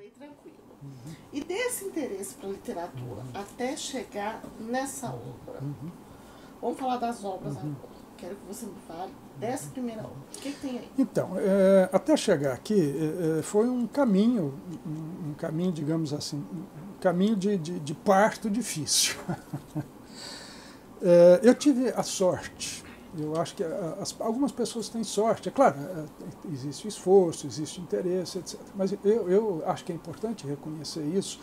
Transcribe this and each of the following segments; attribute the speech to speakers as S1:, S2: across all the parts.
S1: bem tranquilo. E desse interesse para literatura, até chegar nessa obra, vamos falar das obras agora. Quero que você me fale dessa primeira obra. O que tem aí?
S2: Então, até chegar aqui, foi um caminho, digamos assim, um caminho de parto difícil. Eu tive a sorte, eu acho que algumas pessoas têm sorte, é claro, existe esforço, existe interesse, etc. Mas eu acho que é importante reconhecer isso.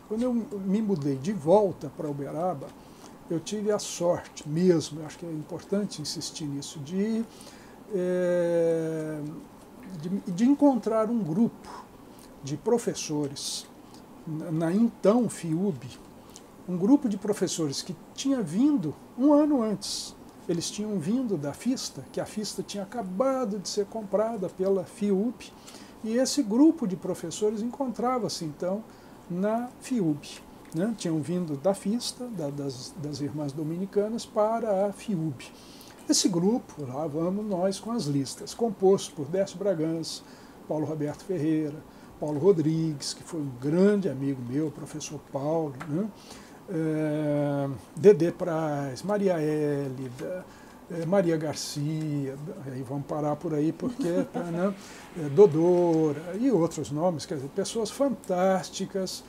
S2: Quando eu me mudei de volta para Uberaba, eu tive a sorte mesmo, eu acho que é importante insistir nisso, de encontrar um grupo de professores na então FIUB, um grupo de professores que tinha vindo um ano antes. Eles tinham vindo da FISTA, que a FISTA tinha acabado de ser comprada pela FIUB, e esse grupo de professores encontrava-se então na FIUB. Né? Tinham vindo da FISTA, das Irmãs Dominicanas, para a FIUB. Esse grupo, lá vamos nós com as listas, composto por Décio Bragança, Paulo Roberto Ferreira, Paulo Rodrigues, que foi um grande amigo meu, professor Paulo, né? Dedê Praz, Maria Hélida, Maria Garcia, aí vamos parar por aí porque né? Dodora e outros nomes, quer dizer, pessoas fantásticas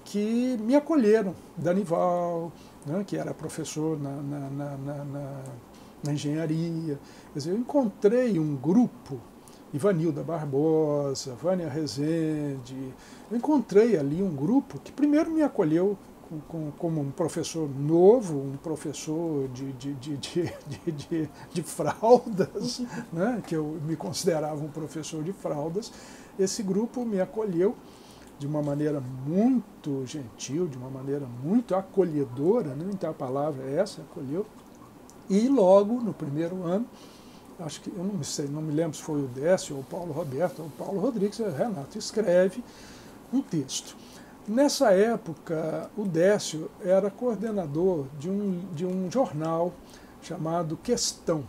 S2: que me acolheram, Danival, né, que era professor na engenharia. Quer dizer, eu encontrei um grupo, Ivanilda Barbosa, Vânia Rezende, eu encontrei ali um grupo que primeiro me acolheu como um professor novo, um professor de fraldas, né, que eu me considerava um professor de fraldas. Esse grupo me acolheu de uma maneira muito gentil, de uma maneira muito acolhedora, né? Então a palavra é essa, acolheu. E logo no primeiro ano, acho que, eu não sei, não me lembro se foi o Décio ou o Paulo Roberto ou o Paulo Rodrigues, Renato escreve um texto. Nessa época, o Décio era coordenador de um jornal chamado Questão,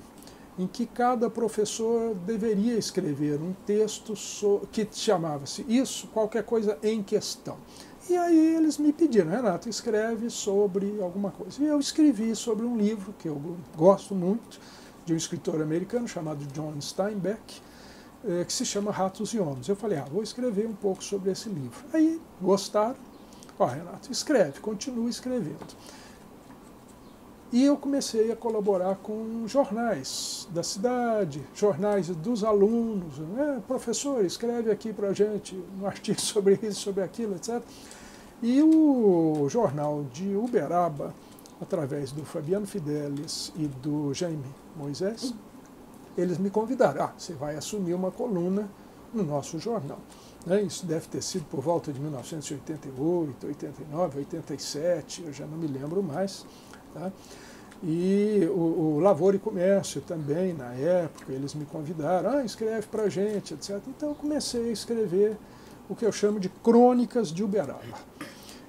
S2: em que cada professor deveria escrever um texto que chamava-se Isso, Qualquer Coisa em Questão. E aí eles me pediram, Renato, escreve sobre alguma coisa. E eu escrevi sobre um livro que eu gosto muito, de um escritor americano chamado John Steinbeck, que se chama Ratos e Homens. Eu falei, vou escrever um pouco sobre esse livro. Aí gostaram, Renato, escreve, continua escrevendo. E eu comecei a colaborar com jornais da cidade, jornais dos alunos. Professor, escreve aqui para a gente um artigo sobre isso, sobre aquilo, etc. E o jornal de Uberaba, através do Fabiano Fidelis e do Jaime Moisés, eles me convidaram. Você vai assumir uma coluna no nosso jornal. Isso deve ter sido por volta de 1988, 89, 87, eu já não me lembro mais. Tá? E o Lavoura e Comércio também, na época, eles me convidaram, escreve para a gente, etc. Então eu comecei a escrever o que eu chamo de crônicas de Uberaba.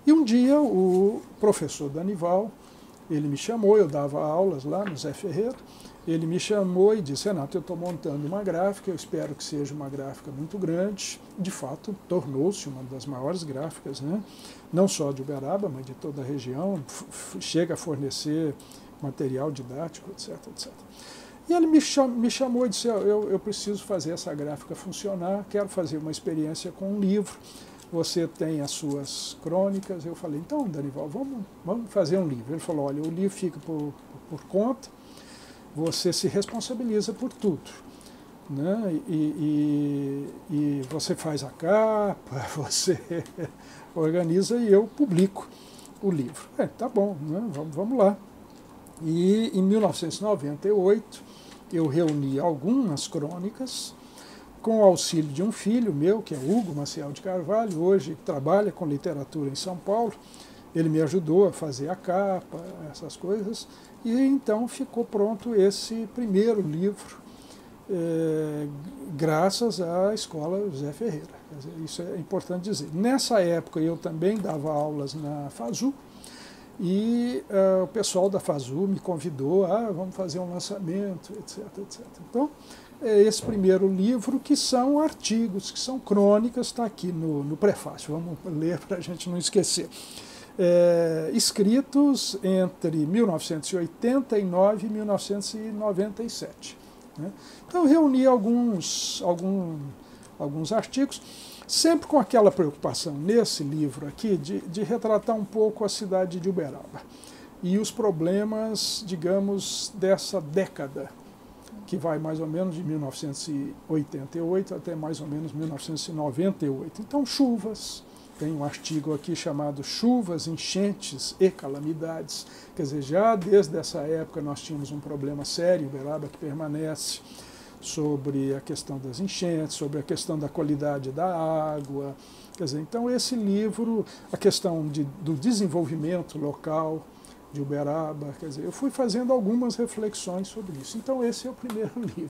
S2: E um dia o professor Danival, ele me chamou, eu dava aulas lá no Zé Ferreira, ele me chamou e disse, Renato, eu estou montando uma gráfica, eu espero que seja uma gráfica muito grande. De fato, tornou-se uma das maiores gráficas, né? Não só de Uberaba, mas de toda a região, chega a fornecer material didático, etc, etc. E ele me chamou e disse, eu preciso fazer essa gráfica funcionar, quero fazer uma experiência com um livro, você tem as suas crônicas. Eu falei, então, Danival, vamos fazer um livro. Ele falou, olha, o livro fica por conta, você se responsabiliza por tudo, né? E você faz a capa, você organiza e eu publico o livro. Tá bom, né? Vamos lá. E em 1998 eu reuni algumas crônicas com o auxílio de um filho meu, que é Hugo Maciel de Carvalho, hoje trabalha com literatura em São Paulo. Ele me ajudou a fazer a capa, essas coisas, e então ficou pronto esse primeiro livro, graças à Escola José Ferreira. Quer dizer, isso é importante dizer. Nessa época eu também dava aulas na FASU, e o pessoal da FASU me convidou, vamos fazer um lançamento, etc, etc. Então, esse primeiro livro, que são artigos, que são crônicas, está aqui no prefácio, vamos ler para a gente não esquecer. Escritos entre 1989 e 1997. Né? Então, eu reuni alguns artigos, sempre com aquela preocupação, nesse livro aqui, de retratar um pouco a cidade de Uberaba e os problemas, digamos, dessa década, que vai mais ou menos de 1988 até mais ou menos 1998. Então, chuvas, tem um artigo aqui chamado Chuvas, Enchentes e Calamidades. Quer dizer, já desde essa época nós tínhamos um problema sério em Uberaba que permanece, sobre a questão das enchentes, sobre a questão da qualidade da água. Quer dizer, então esse livro, a questão do desenvolvimento local de Uberaba, quer dizer, eu fui fazendo algumas reflexões sobre isso. Então esse é o primeiro livro.